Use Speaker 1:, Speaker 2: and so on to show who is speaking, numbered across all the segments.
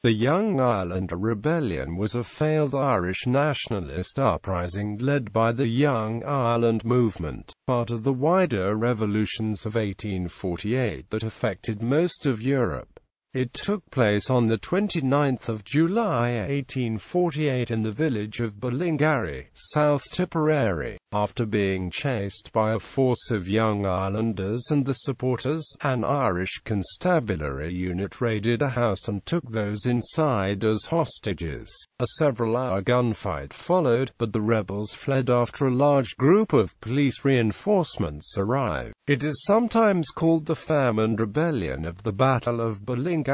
Speaker 1: The Young Ireland Rebellion was a failed Irish nationalist uprising led by the Young Ireland movement, part of the wider revolutions of 1848 that affected most of Europe. It took place on the 29th of July 1848 in the village of Ballingarry, South Tipperary. After being chased by a force of Young Irelanders and the supporters, an Irish Constabulary unit raided a house and took those inside as hostages. A several-hour gunfight followed, but the rebels fled after a large group of police reinforcements arrived. It is sometimes called the Famine Rebellion of the Battle of Ballingarry.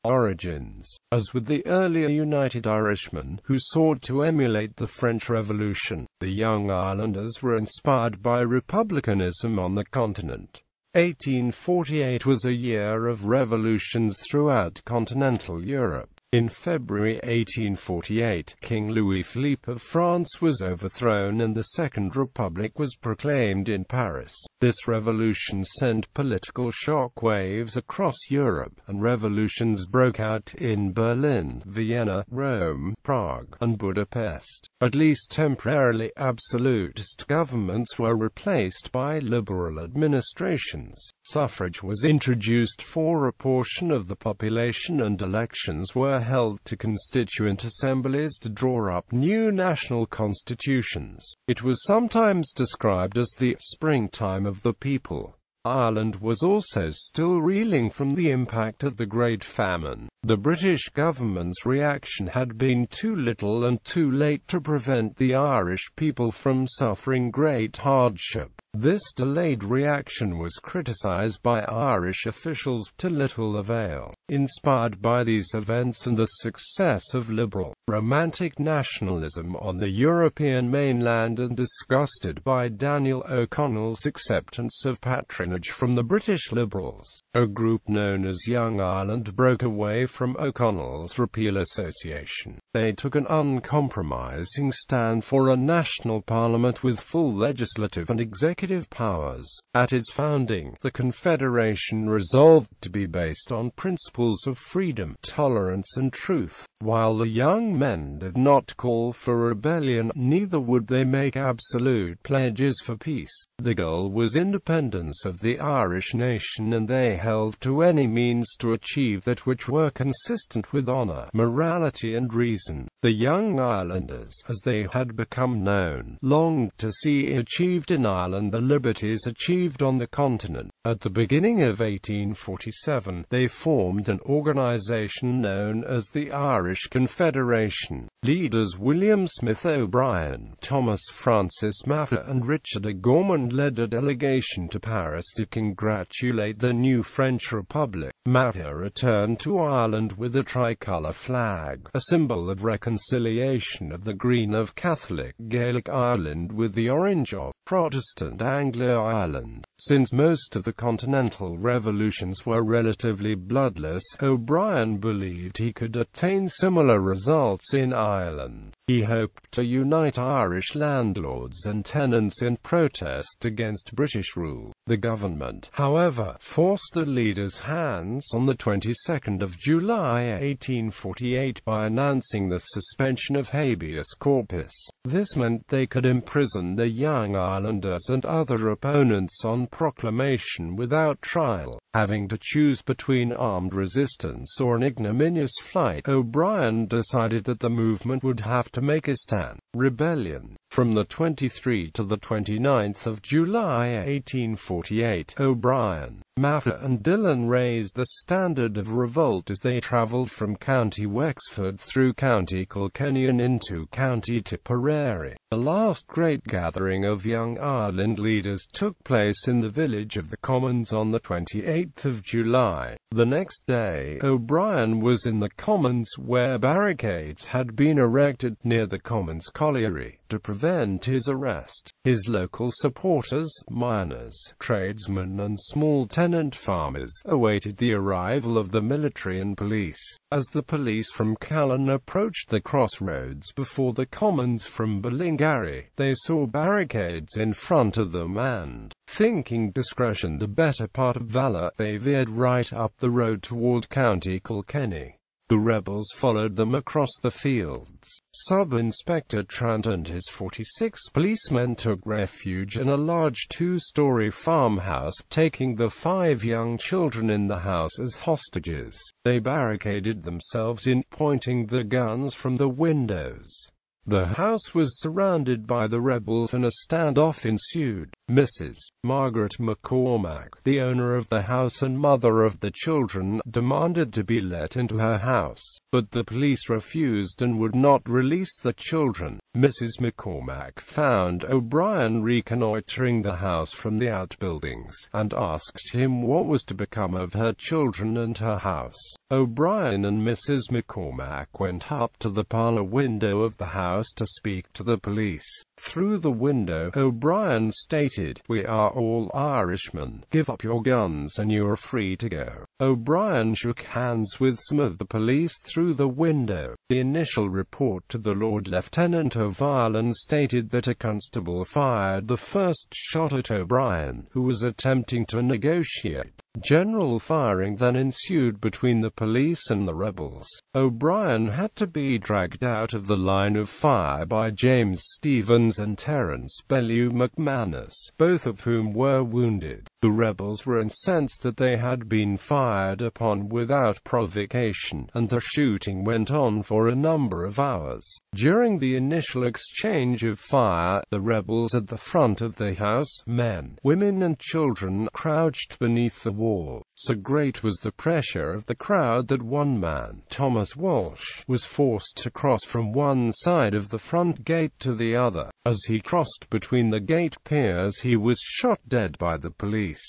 Speaker 1: Origins. As with the earlier United Irishmen, who sought to emulate the French Revolution, the Young Irelanders were inspired by republicanism on the continent. 1848 was a year of revolutions throughout continental Europe. In February 1848, King Louis-Philippe of France was overthrown and the Second Republic was proclaimed in Paris. This revolution sent political shock waves across Europe, and revolutions broke out in Berlin, Vienna, Rome, Prague, and Budapest. At least temporarily, absolutist governments were replaced by liberal administrations. Suffrage was introduced for a portion of the population, and elections were held to constituent assemblies to draw up new national constitutions. It was sometimes described as the springtime of the people. Ireland was also still reeling from the impact of the Great Famine. The British government's reaction had been too little and too late to prevent the Irish people from suffering great hardship. This delayed reaction was criticized by Irish officials to little avail. Inspired by these events and the success of liberal, romantic nationalism on the European mainland, and disgusted by Daniel O'Connell's acceptance of patronage from the British Liberals, a group known as Young Ireland broke away from O'Connell's Repeal Association. They took an uncompromising stand for a national parliament with full legislative and executive powers. At its founding, the Confederation resolved to be based on principles of freedom, tolerance and truth. While the young men did not call for rebellion, neither would they make absolute pledges for peace. The goal was independence of the Irish nation, and they held to any means to achieve that which were consistent with honour, morality and reason. The Young Irelanders, as they had become known, longed to see achieved in Ireland the liberties achieved on the continent. At the beginning of 1847, they formed an organisation known as the Irish Confederation. Leaders William Smith O'Brien, Thomas Francis Maffei and Richard O'Gorman led a delegation to Paris to congratulate the new French Republic. Maffei returned to Ireland with a tricolour flag, a symbol of reconciliation of the green of Catholic Gaelic Ireland with the orange of Protestant Anglo-Ireland. Since most of the continental revolutions were relatively bloodless, O'Brien believed he could attain similar results in Ireland. He hoped to unite Irish landlords and tenants in protest against British rule. The government, however, forced the leaders' hands on the 22nd of July 1848 by announcing the suspension of habeas corpus. This meant they could imprison the Young Irelanders and other opponents on proclamation without trial. Having to choose between armed resistance or an ignominious flight, O'Brien decided that the movement would have to make a stand. Rebellion. From the 23rd to the 29th of July 1848, O'Brien, Maffei and Dillon raised the standard of revolt as they travelled from County Wexford through County Kilkenny and into County Tipperary. The last great gathering of Young Ireland leaders took place in the village of the Commons on the 28th of July. The next day, O'Brien was in the Commons, where barricades had been erected near the Commons Colliery to prevent his arrest. His local supporters, miners, tradesmen and small tenant farmers, awaited the arrival of the military and police. As the police from Callan approached the crossroads before the Commons from Ballingarry, they saw barricades in front of them and, thinking discretion the better part of valour, they veered right up the road toward County Kilkenny. The rebels followed them across the fields. Sub-Inspector Trant and his 46 policemen took refuge in a large two-story farmhouse, taking the 5 young children in the house as hostages. They barricaded themselves in, pointing the guns from the windows. The house was surrounded by the rebels and a standoff ensued. Mrs. Margaret McCormack, the owner of the house and mother of the children, demanded to be let into her house, but the police refused and would not release the children. Mrs. McCormack found O'Brien reconnoitering the house from the outbuildings, and asked him what was to become of her children and her house. O'Brien and Mrs. McCormack went up to the parlor window of the house to speak to the police. Through the window, O'Brien stated, "We are all Irishmen. Give up your guns and you are free to go." O'Brien shook hands with some of the police through the window. The initial report to the Lord Lieutenant of Ireland stated that a constable fired the first shot at O'Brien, who was attempting to negotiate. General firing then ensued between the police and the rebels. O'Brien had to be dragged out of the line of fire by James Stevens and Terence Bellew McManus, both of whom were wounded. The rebels were incensed that they had been fired upon without provocation, and the shooting went on for a number of hours. During the initial exchange of fire, the rebels at the front of the house, men, women and children, crouched beneath the wall. So great was the pressure of the crowd that one man, Thomas Walsh, was forced to cross from one side of the front gate to the other. As he crossed between the gate piers, he was shot dead by the police.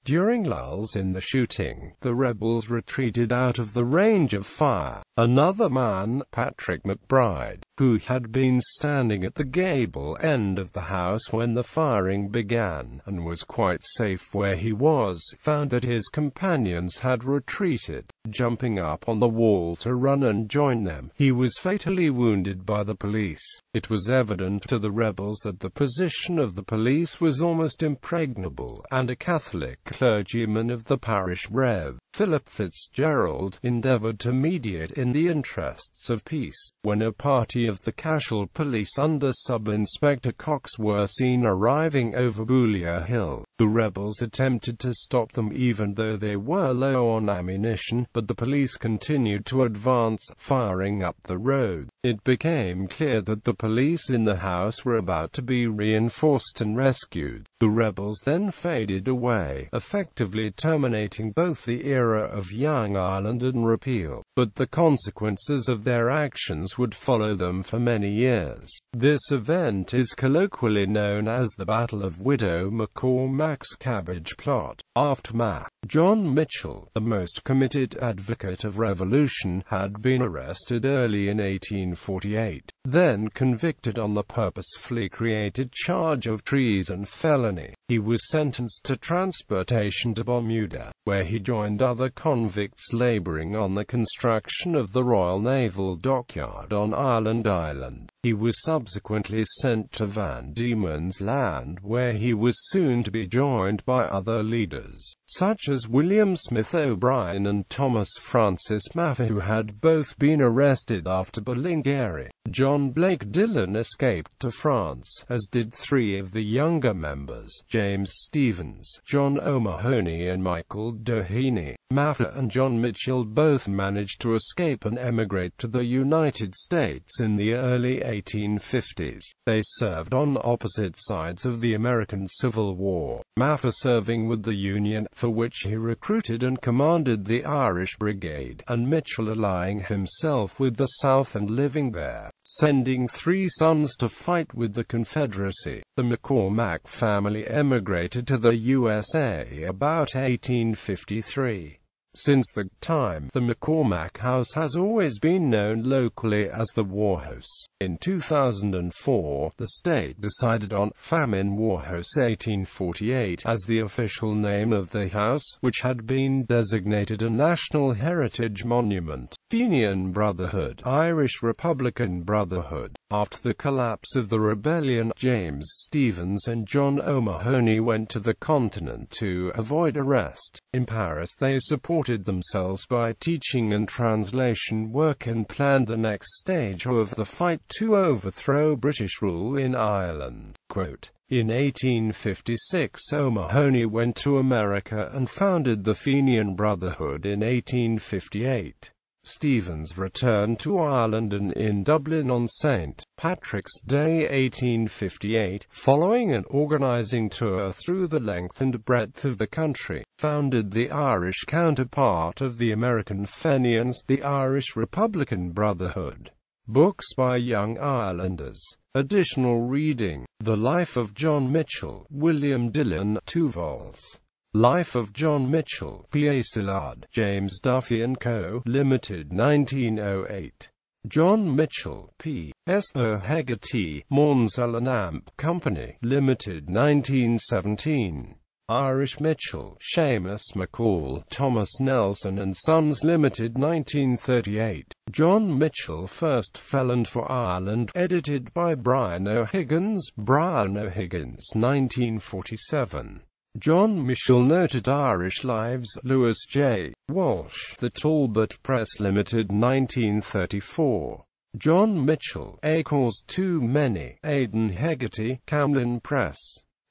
Speaker 1: During lulls in the shooting, the rebels retreated out of the range of fire. Another man, Patrick McBride, who had been standing at the gable end of the house when the firing began, and was quite safe where he was, found that his companions had retreated. Jumping up on the wall to run and join them, he was fatally wounded by the police. It was evident to the rebels that the position of the police was almost impregnable, and a Catholic clergyman of the parish, Rev. Philip Fitzgerald, endeavoured to mediate in the interests of peace. When a party of the Cashel police under Sub-Inspector Cox were seen arriving over Boulia Hill, the rebels attempted to stop them even though they were low on ammunition, but the police continued to advance, firing up the road. It became clear that the police in the house were about to be reinforced and rescued. The rebels then faded away, effectively terminating both the era of Young Ireland and repeal, but the consequences of their actions would follow them for many years. This event is colloquially known as the Battle of Widow McCormack's Cabbage Plot. Aftermath. John Mitchell, the most committed advocate of revolution, had been arrested early in 1848, then convicted on the purposefully created charge of treason felony. He was sentenced to transportation to Bermuda, where he joined other convicts laboring on the construction of the Royal Naval Dockyard on Ireland Island. He was subsequently sent to Van Diemen's Land, where he was soon to be joined by other leaders, such as William Smith O'Brien and Thomas Francis Maffer, who had both been arrested after Ballingarry. John Blake Dillon escaped to France, as did 3 of the younger members, James Stevens, John O'Mahony and Michael Doheny. Maffer and John Mitchell both managed to escape and emigrate to the United States in the early 1850s. They served on opposite sides of the American Civil War, Maffer serving with the Union, for which he recruited and commanded the Irish Brigade, and Mitchell allying himself with the South and living there, sending 3 sons to fight with the Confederacy. The McCormack family emigrated to the USA about 1853. Since that time, the McCormack House has always been known locally as the Warhouse. In 2004, the state decided on Famine Warhouse 1848 as the official name of the house, which had been designated a National Heritage Monument. Fenian Brotherhood, Irish Republican Brotherhood. After the collapse of the rebellion, James Stephens and John O'Mahony went to the continent to avoid arrest. In Paris they supported themselves by teaching and translation work and planned the next stage of the fight to overthrow British rule in Ireland. Quote, in 1856 O'Mahony went to America and founded the Fenian Brotherhood in 1858. Stephens returned to Ireland and in Dublin on St. Patrick's Day 1858, following an organising tour through the length and breadth of the country, founded the Irish counterpart of the American Fenians, the Irish Republican Brotherhood. Books by young Irelanders. Additional reading: The Life of John Mitchell, William Dillon, 2 vols. Life of John Mitchell, P.A. Szilard, James Duffy & Co., Limited, 1908. John Mitchell, P.S. O'Hegarty, Monsell & Amp Company, Limited, 1917. Irish Mitchell, Seamus McCall, Thomas Nelson & Sons Limited, 1938. John Mitchell, First Felon for Ireland, edited by Brian O'Higgins, 1947. John Mitchell, Noted Irish Lives, Lewis J. Walsh, The Talbot Press Limited, 1934. John Mitchell, A Cause Too Many, Aidan Hegarty, Camlin Press.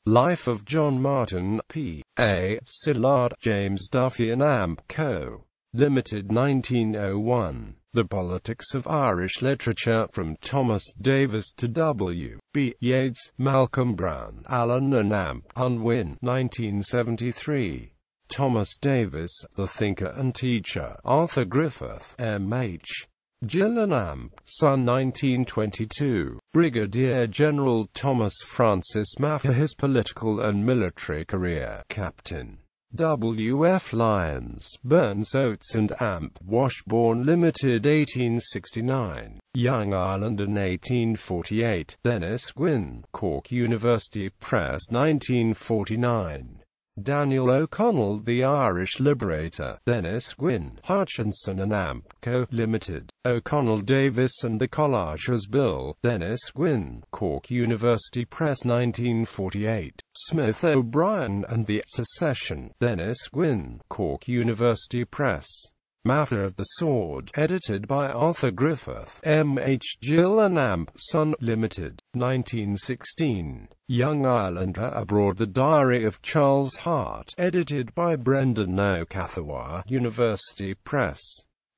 Speaker 1: Life of John Martin, P.A. Szilard, James Duffy & Amp Co. Limited, 1901. The Politics of Irish Literature, from Thomas Davis to W. B. Yeats, Malcolm Brown, Allen & Amp, Unwin, 1973. Thomas Davis, The Thinker and Teacher, Arthur Griffith, M.H. Gill & Amp, Son, 1922. Brigadier General Thomas Francis Maffer, his political and military career. Captain W. F. Lyons, Burns Oates & Amp, Washbourne Limited, 1869. Young Ireland in 1848. Dennis Gwynn, Cork University Press, 1949. Daniel O'Connell, The Irish Liberator, Dennis Gwynn, Hutchinson & Amp Co. Limited. O'Connell Davis and the Collages Bill, Dennis Gwynn, Cork University Press, 1948. Smith O'Brien and the Secession, Dennis Gwynn, Cork University Press. Matter of the Sword, edited by Arthur Griffith, M.H. Gill & Amp, Son, Limited, 1916. Young Irelander Abroad, The Diary of Charles Hart, edited by Brendan O'Cathawar, University Press.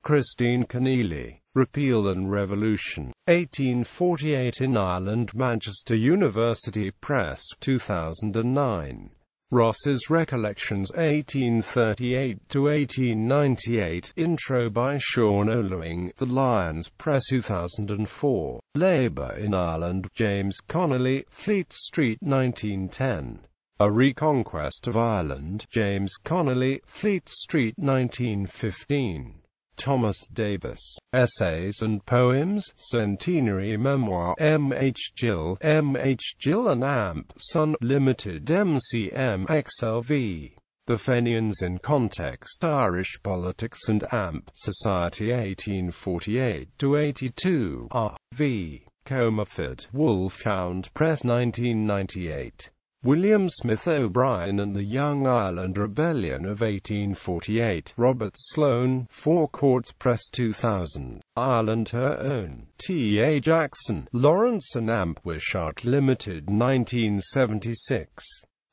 Speaker 1: Christine Keneally, Repeal and Revolution, 1848 in Ireland, Manchester University Press, 2009. Ross's Recollections, 1838–1898, intro by Sean O'Lewing, The Lions Press, 2004. Labour in Ireland, James Connolly, Fleet Street, 1910. A Reconquest of Ireland, James Connolly, Fleet Street, 1915. Thomas Davis, Essays and Poems, Centenary Memoir, M.H. Gill, M.H. Gill & Amp, Son, Limited, MCM XLV. The Fenians in Context, Irish Politics and Amp, Society, 1848–82, R.V. Comerford, Wolfhound Press, 1998. William Smith O'Brien and the Young Ireland Rebellion of 1848, Robert Sloane, Four Courts Press, 2000. Ireland Her Own, T.A. Jackson, Lawrence & Amp Wishart Limited, 1976.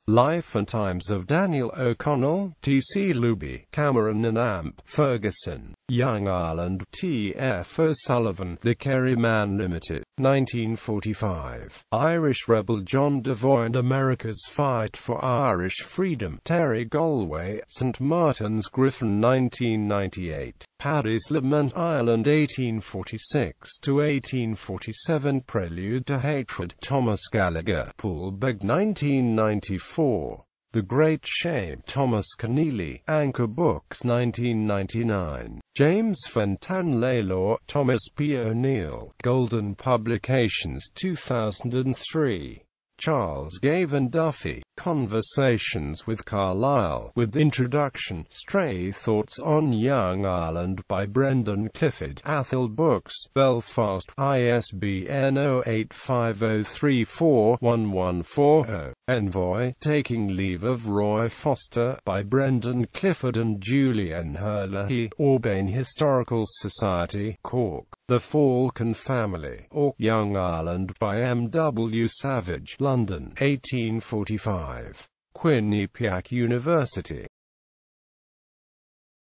Speaker 1: Life and Times of Daniel O'Connell, T.C. Luby, Cameron & Amp, Ferguson. Young Ireland, T.F. O'Sullivan, The Kerry Man Limited, 1945. Irish Rebel John Devoy and America's Fight for Irish Freedom, Terry Galway, St. Martin's Griffin, 1998. Paddy's Lament, Ireland, 1846–1847, Prelude to Hatred, Thomas Gallagher, Poolbeg, 1994. The Great Shame, Thomas Keneally, Anchor Books, 1999. James Fenton-Laylaw, Thomas P. O'Neill, Golden Publications, 2003. Charles Gavan Duffy, Conversations with Carlyle, with introduction, Stray Thoughts on Young Ireland by Brendan Clifford, Athol Books, Belfast, ISBN 0850341140, Envoy, Taking Leave of Roy Foster, by Brendan Clifford and Julian Herlihy, Aubain Historical Society, Cork. The Falcon Family, or Young Ireland by M. W. Savage, London, 1845. Quinnipiac University.